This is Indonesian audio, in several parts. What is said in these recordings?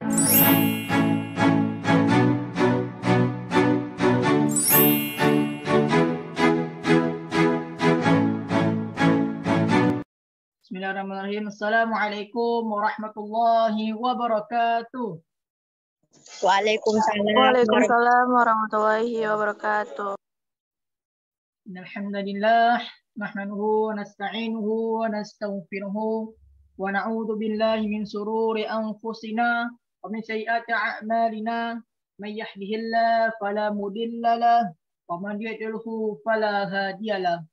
Bismillahirrahmanirrahim. Assalamualaikum warahmatullahi wabarakatuh. Waalaikumsalam. Waalaikumsalam warahmatullahi wabarakatuh. Alhamdulillah, nahmaduhu wa nasta'inuhu wa nastaghfiruhu wa na'udzu billahi min shururi anfusina wa min sayyiati a'malina. May yahdihillahu fala mudilla lahu wa man yudlilhu fala hadiya lahu.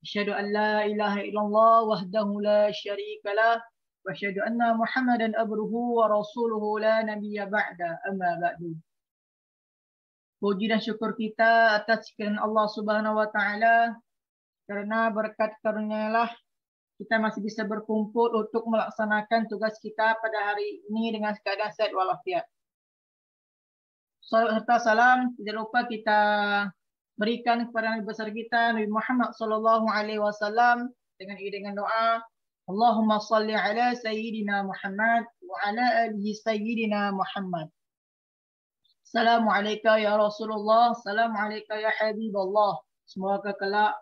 Asyhadu an la ilaha illallah wahdahu la syarika lah wa asyhadu anna Muhammadan abduhu wa rasuluhu la nabiyya ba'da, amma ba'du. Puji dan syukur kita atas sekalian Allah Subhanahu wa taala, karena berkat karunia-Nya kita masih bisa berkumpul untuk melaksanakan tugas kita pada hari ini dengan keadaan sehat walafiat. Salawat serta salam tidak lupa kita berikan kepada Nabi besar kita Nabi Muhammad sallallahu alaihi wasallam dengan doa, Allahumma salli ala sayyidina Muhammad wa ala alihi sayyidina Muhammad. Assalamualaikum ya Rasulullah, assalamualaikum ya Habiballah. Semoga kelak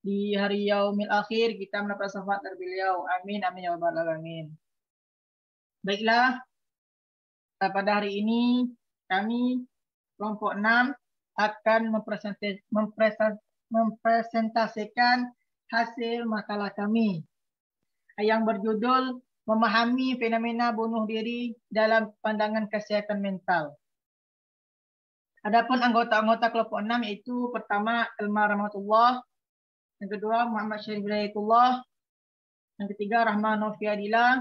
di hari yaumil akhir kita mendapat syafaat dari beliau. Amin amin ya rabbal alamin. Baiklah, pada hari ini kami kelompok 6 akan mempresentasikan hasil makalah kami yang berjudul Memahami Fenomena Bunuh Diri dalam Pandangan Kesehatan Mental. Adapun anggota-anggota kelompok 6 yaitu pertama Elma Rahmatullah, yang kedua Muhammad Syarif Hidayatullah, yang ketiga Rahma Nofiadila,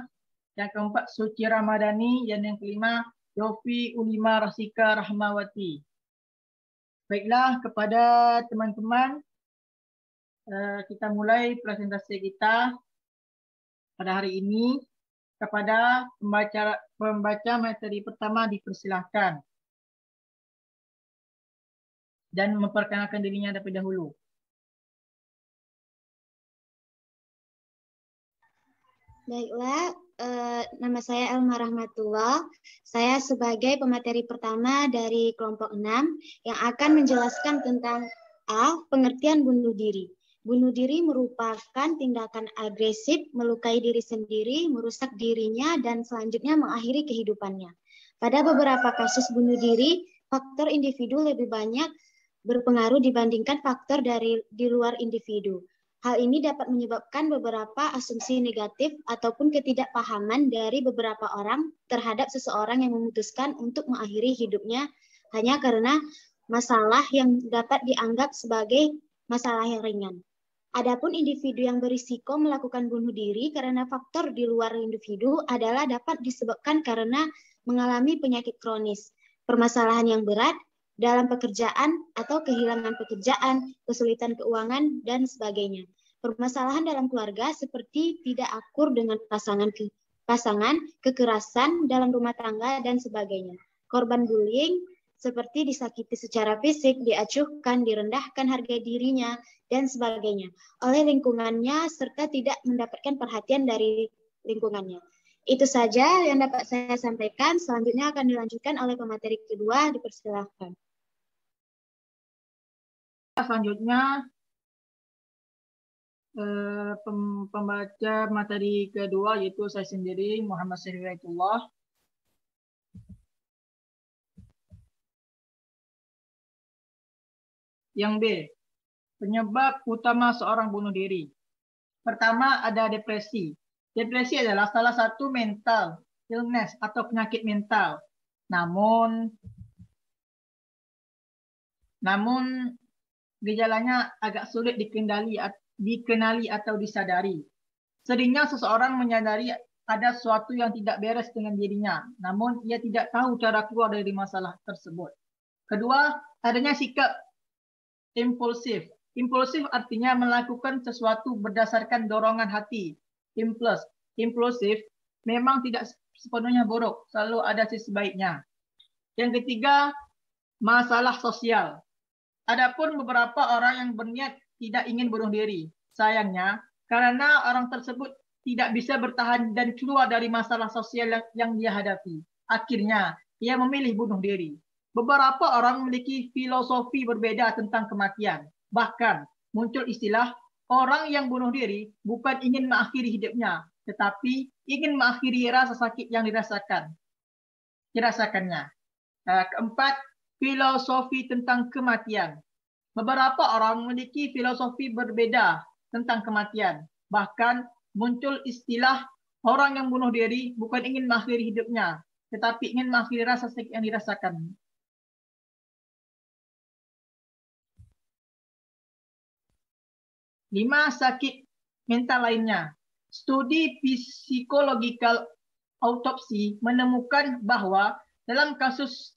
yang keempat Suci Ramadhani, dan yang kelima Yofi Ulima Rasika Rahmawati. Baiklah, kepada teman-teman, kita mulai presentasi kita pada hari ini. Kepada pembaca materi pertama dipersilahkan dan memperkenalkan dirinya terlebih dahulu. Baiklah, nama saya Elma Rahmatullah. Saya sebagai pemateri pertama dari kelompok 6 yang akan menjelaskan tentang A. Pengertian bunuh diri. Bunuh diri merupakan tindakan agresif, melukai diri sendiri, merusak dirinya, dan selanjutnya mengakhiri kehidupannya. Pada beberapa kasus bunuh diri, faktor individu lebih banyak berpengaruh dibandingkan faktor di luar individu. Hal ini dapat menyebabkan beberapa asumsi negatif ataupun ketidakpahaman dari beberapa orang terhadap seseorang yang memutuskan untuk mengakhiri hidupnya hanya karena masalah yang dapat dianggap sebagai masalah yang ringan. Adapun individu yang berisiko melakukan bunuh diri karena faktor di luar individu adalah dapat disebabkan karena mengalami penyakit kronis, permasalahan yang berat dalam pekerjaan atau kehilangan pekerjaan, kesulitan keuangan, dan sebagainya. Permasalahan dalam keluarga seperti tidak akur dengan pasangan, kekerasan dalam rumah tangga, dan sebagainya. Korban bullying seperti disakiti secara fisik, diacuhkan, direndahkan harga dirinya, dan sebagainya oleh lingkungannya serta tidak mendapatkan perhatian dari lingkungannya. Itu saja yang dapat saya sampaikan. Selanjutnya akan dilanjutkan oleh pemateri kedua. Dipersilahkan. Selanjutnya pembaca materi kedua yaitu saya sendiri, Muhammad Syarif Hidayatullah. Yang B, penyebab utama seorang bunuh diri. Pertama ada depresi. Depresi adalah salah satu mental illness atau penyakit mental. Namun gejalanya agak sulit dikenali atau disadari. Seringnya seseorang menyadari ada sesuatu yang tidak beres dengan dirinya, namun ia tidak tahu cara keluar dari masalah tersebut. Kedua, adanya sikap impulsif. Impulsif artinya melakukan sesuatu berdasarkan dorongan hati. Impulsif memang tidak sepenuhnya buruk, selalu ada sisi baiknya. Yang ketiga, masalah sosial. Adapun beberapa orang yang berniat tidak ingin bunuh diri. Sayangnya, karena orang tersebut tidak bisa bertahan dan keluar dari masalah sosial yang dia hadapi. akhirnya ia memilih bunuh diri. Beberapa orang memiliki filosofi berbeda tentang kematian. Bahkan muncul istilah orang yang bunuh diri bukan ingin mengakhiri hidupnya, tetapi ingin mengakhiri rasa sakit yang dirasakannya. Keempat, filosofi tentang kematian. Beberapa orang memiliki filosofi berbeda tentang kematian. Bahkan muncul istilah orang yang bunuh diri bukan ingin mengakhiri hidupnya, tetapi ingin mengakhiri rasa sakit yang dirasakan. Lima, sakit mental lainnya. Studi psikologikal autopsi menemukan bahwa dalam kasus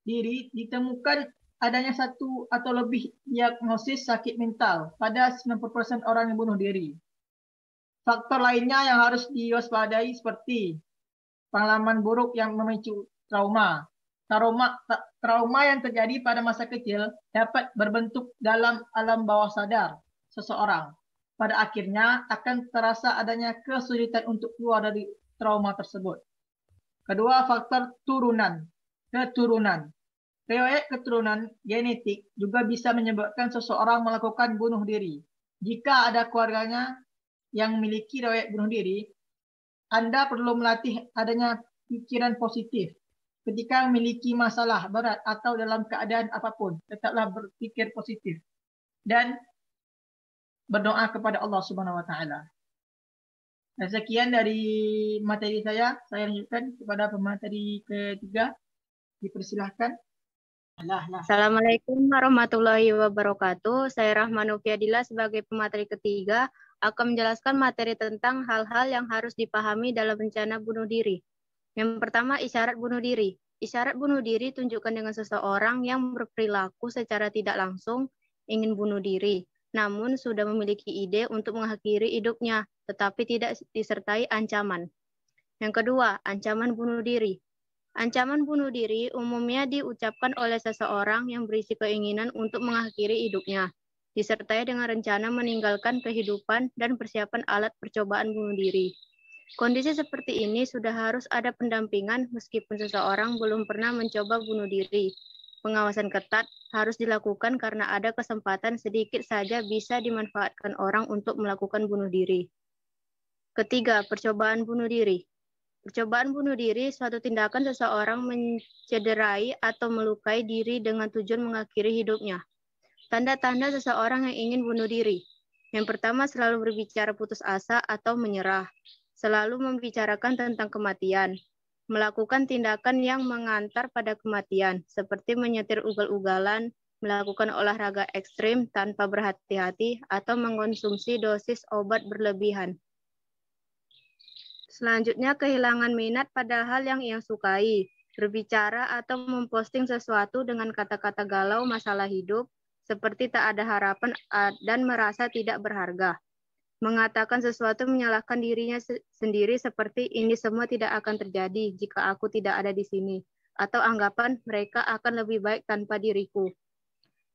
diri ditemukan adanya satu atau lebih diagnosis sakit mental pada 90% orang yang bunuh diri. Faktor lainnya yang harus diwaspadai seperti pengalaman buruk yang memicu trauma. Trauma yang terjadi pada masa kecil dapat berbentuk dalam alam bawah sadar seseorang. Pada akhirnya akan terasa adanya kesulitan untuk keluar dari trauma tersebut. Kedua, faktor keturunan. Riwayat keturunan genetik juga bisa menyebabkan seseorang melakukan bunuh diri. Jika ada keluarganya yang memiliki riwayat bunuh diri, Anda perlu melatih adanya pikiran positif. Ketika memiliki masalah berat atau dalam keadaan apapun, tetaplah berpikir positif dan berdoa kepada Allah Subhanahu wa taala. Dan sekian dari materi saya lanjutkan kepada pemateri ketiga. Dipersilahkan. Assalamualaikum warahmatullahi wabarakatuh. Saya Rahmanu Fiadila sebagai pemateri ketiga akan menjelaskan materi tentang hal-hal yang harus dipahami dalam rencana bunuh diri. Yang pertama, isyarat bunuh diri. Isyarat bunuh diri tunjukkan dengan seseorang yang berperilaku secara tidak langsung ingin bunuh diri, namun sudah memiliki ide untuk mengakhiri hidupnya, tetapi tidak disertai ancaman. Yang kedua, ancaman bunuh diri. Ancaman bunuh diri umumnya diucapkan oleh seseorang yang berisi keinginan untuk mengakhiri hidupnya, disertai dengan rencana meninggalkan kehidupan dan persiapan alat percobaan bunuh diri. Kondisi seperti ini sudah harus ada pendampingan meskipun seseorang belum pernah mencoba bunuh diri. Pengawasan ketat harus dilakukan karena ada kesempatan sedikit saja bisa dimanfaatkan orang untuk melakukan bunuh diri. Ketiga, percobaan bunuh diri. Percobaan bunuh diri suatu tindakan seseorang mencederai atau melukai diri dengan tujuan mengakhiri hidupnya. Tanda-tanda seseorang yang ingin bunuh diri. Yang pertama, selalu berbicara putus asa atau menyerah. Selalu membicarakan tentang kematian. Melakukan tindakan yang mengantar pada kematian, seperti menyetir ugal-ugalan, melakukan olahraga ekstrim tanpa berhati-hati, atau mengkonsumsi dosis obat berlebihan. Selanjutnya, kehilangan minat pada hal yang ia sukai, berbicara atau memposting sesuatu dengan kata-kata galau masalah hidup, seperti tak ada harapan dan merasa tidak berharga. Mengatakan sesuatu menyalahkan dirinya sendiri seperti ini semua tidak akan terjadi jika aku tidak ada di sini, atau anggapan mereka akan lebih baik tanpa diriku.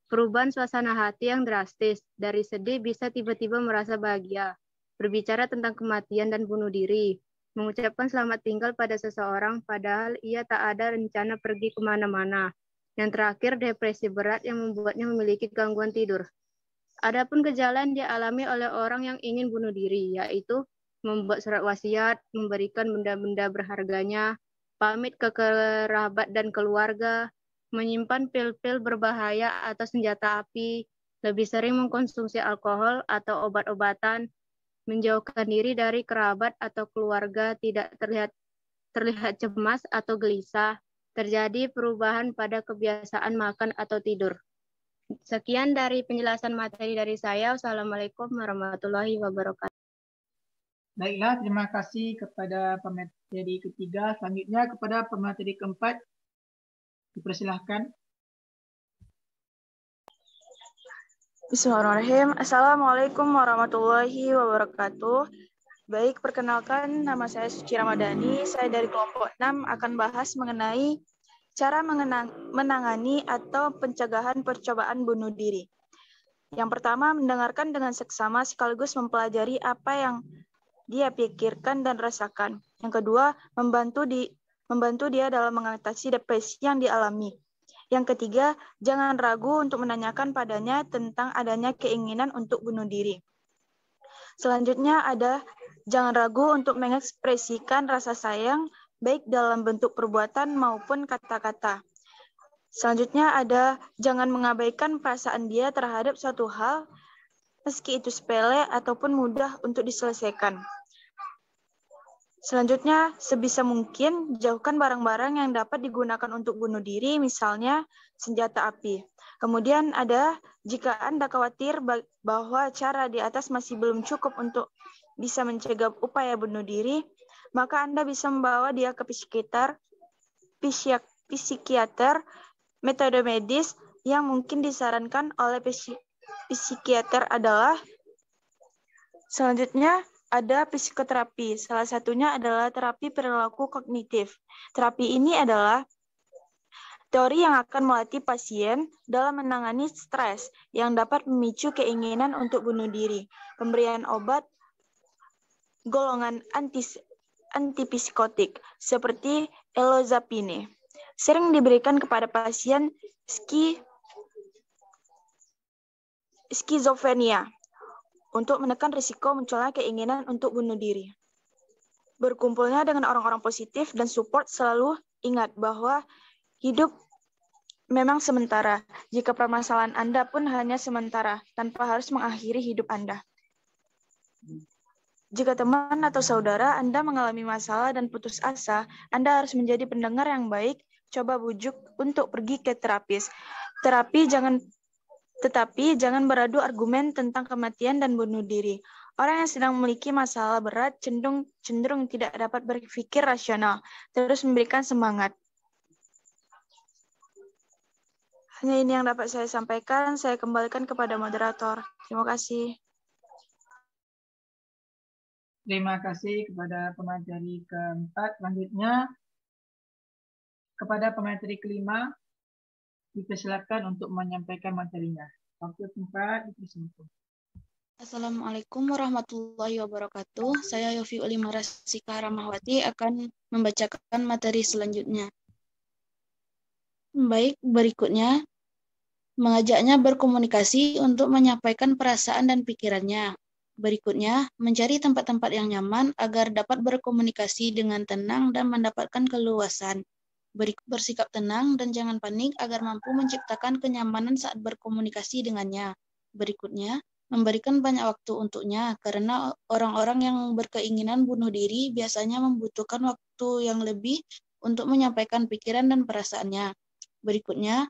Perubahan suasana hati yang drastis, dari sedih bisa tiba-tiba merasa bahagia, berbicara tentang kematian dan bunuh diri, mengucapkan selamat tinggal pada seseorang padahal ia tak ada rencana pergi kemana-mana. Yang terakhir, depresi berat yang membuatnya memiliki gangguan tidur. Adapun gejala yang dialami oleh orang yang ingin bunuh diri, yaitu membuat surat wasiat, memberikan benda-benda berharganya, pamit ke kerabat dan keluarga, menyimpan pil-pil berbahaya atau senjata api, lebih sering mengkonsumsi alkohol atau obat-obatan, menjauhkan diri dari kerabat atau keluarga, tidak terlihat cemas atau gelisah, terjadi perubahan pada kebiasaan makan atau tidur. Sekian dari penjelasan materi dari saya. Wassalamualaikum warahmatullahi wabarakatuh. Baiklah, terima kasih kepada pemateri ketiga. Selanjutnya kepada pemateri keempat, dipersilahkan. Bismillahirrahmanirrahim. Assalamualaikum warahmatullahi wabarakatuh. Baik, perkenalkan nama saya Suci Ramadhani. Saya dari kelompok 6 akan bahas mengenai cara menangani atau pencegahan percobaan bunuh diri. Yang pertama, mendengarkan dengan seksama sekaligus mempelajari apa yang dia pikirkan dan rasakan. Yang kedua, membantu dia dalam mengatasi depresi yang dialami. Yang ketiga, jangan ragu untuk menanyakan padanya tentang adanya keinginan untuk bunuh diri. Selanjutnya ada, jangan ragu untuk mengekspresikan rasa sayang baik dalam bentuk perbuatan maupun kata-kata. Selanjutnya ada, jangan mengabaikan perasaan dia terhadap suatu hal, meski itu sepele ataupun mudah untuk diselesaikan. Selanjutnya, sebisa mungkin jauhkan barang-barang yang dapat digunakan untuk bunuh diri, misalnya senjata api. Kemudian ada, jika Anda khawatir bahwa cara di atas masih belum cukup untuk bisa mencegah upaya bunuh diri, maka Anda bisa membawa dia ke psikiater, metode medis yang mungkin disarankan oleh psikiater adalah, selanjutnya ada psikoterapi. Salah satunya adalah terapi perilaku kognitif. Terapi ini adalah teori yang akan melatih pasien dalam menangani stres yang dapat memicu keinginan untuk bunuh diri. Pemberian obat golongan antipsikotik seperti elozapine sering diberikan kepada pasien skizofrenia untuk menekan risiko munculnya keinginan untuk bunuh diri. Berkumpulnya dengan orang-orang positif dan support, selalu ingat bahwa hidup memang sementara. Jika permasalahan Anda pun hanya sementara, tanpa harus mengakhiri hidup Anda. Jika teman atau saudara Anda mengalami masalah dan putus asa, Anda harus menjadi pendengar yang baik, coba bujuk untuk pergi ke terapis. Tetapi jangan beradu argumen tentang kematian dan bunuh diri. Orang yang sedang memiliki masalah berat cenderung tidak dapat berpikir rasional, terus memberikan semangat. Hanya ini yang dapat saya sampaikan, saya kembalikan kepada moderator. Terima kasih. Terima kasih kepada pemateri keempat. Selanjutnya, kepada pemateri kelima, dipersilakan untuk menyampaikan materinya. Waktu tempat dipersilakan. Assalamualaikum warahmatullahi wabarakatuh. Saya Yofi Ulimara Sika Ramahwati akan membacakan materi selanjutnya. Baik, berikutnya mengajaknya berkomunikasi untuk menyampaikan perasaan dan pikirannya. Berikutnya, mencari tempat-tempat yang nyaman agar dapat berkomunikasi dengan tenang dan mendapatkan keluasan. Bersikap tenang dan jangan panik agar mampu menciptakan kenyamanan saat berkomunikasi dengannya. Berikutnya, memberikan banyak waktu untuknya, karena orang-orang yang berkeinginan bunuh diri biasanya membutuhkan waktu yang lebih untuk menyampaikan pikiran dan perasaannya. Berikutnya,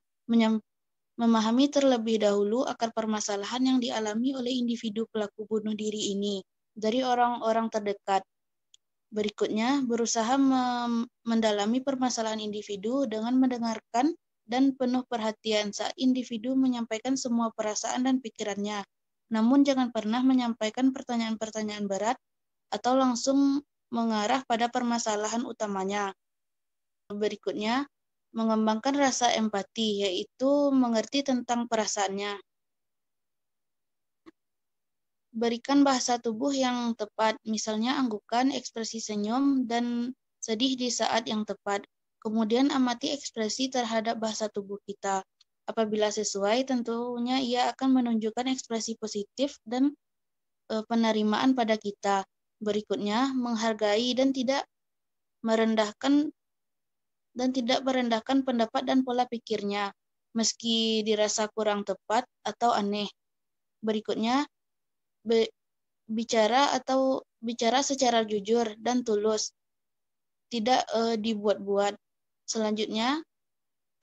memahami terlebih dahulu akar permasalahan yang dialami oleh individu pelaku bunuh diri ini dari orang-orang terdekat. Berikutnya, berusaha mendalami permasalahan individu dengan mendengarkan dan penuh perhatian saat individu menyampaikan semua perasaan dan pikirannya. Namun jangan pernah menyampaikan pertanyaan-pertanyaan berat atau langsung mengarah pada permasalahan utamanya. Berikutnya, mengembangkan rasa empati, yaitu mengerti tentang perasaannya. Berikan bahasa tubuh yang tepat, misalnya anggukan, ekspresi senyum, dan sedih di saat yang tepat. Kemudian amati ekspresi terhadap bahasa tubuh kita. Apabila sesuai, tentunya ia akan menunjukkan ekspresi positif dan penerimaan pada kita. Berikutnya, menghargai dan tidak merendahkan pendapat dan pola pikirnya, meski dirasa kurang tepat atau aneh. Berikutnya, bicara secara jujur dan tulus, tidak dibuat-buat. Selanjutnya,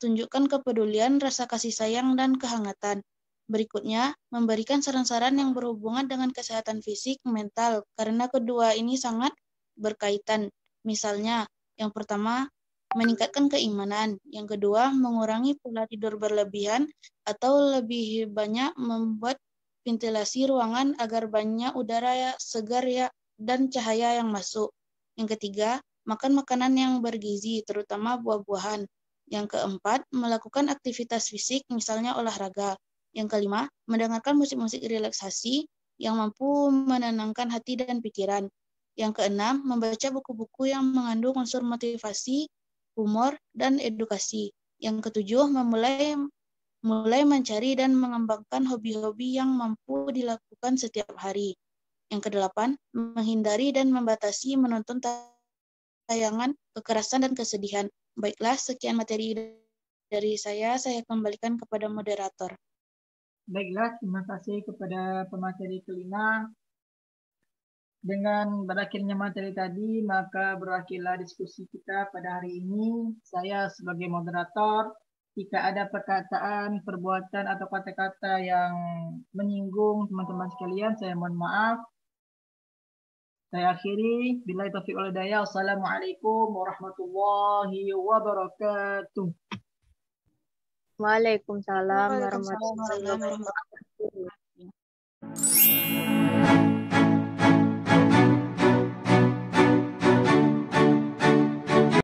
tunjukkan kepedulian, rasa kasih sayang, dan kehangatan. Berikutnya, memberikan saran-saran yang berhubungan dengan kesehatan fisik, mental, karena kedua ini sangat berkaitan. Misalnya, yang pertama, meningkatkan keimanan. Yang kedua, mengurangi pola tidur berlebihan atau lebih banyak membuat ventilasi ruangan agar banyak udara segar dan cahaya yang masuk. Yang ketiga, makan makanan yang bergizi, terutama buah-buahan. Yang keempat, melakukan aktivitas fisik, misalnya olahraga. Yang kelima, mendengarkan musik-musik relaksasi yang mampu menenangkan hati dan pikiran. Yang keenam, membaca buku-buku yang mengandung unsur motivasi humor, dan edukasi. Yang ketujuh, mulai mencari dan mengembangkan hobi-hobi yang mampu dilakukan setiap hari. Yang kedelapan, menghindari dan membatasi menonton tayangan kekerasan dan kesedihan. Baiklah, sekian materi dari saya kembalikan kepada moderator. Baiklah, terima kasih kepada pemateri kelima. Dengan berakhirnya materi tadi, maka berakhirlah diskusi kita pada hari ini. Saya sebagai moderator, jika ada perkataan, perbuatan, atau kata-kata yang menyinggung teman-teman sekalian, saya mohon maaf. Saya akhiri. Billahi taufiq wal hidayah. Wassalamualaikum warahmatullahi wabarakatuh. Waalaikumsalam Waalaikumsalam warahmatullahi warahmatullahi wabarakatuh. wabarakatuh.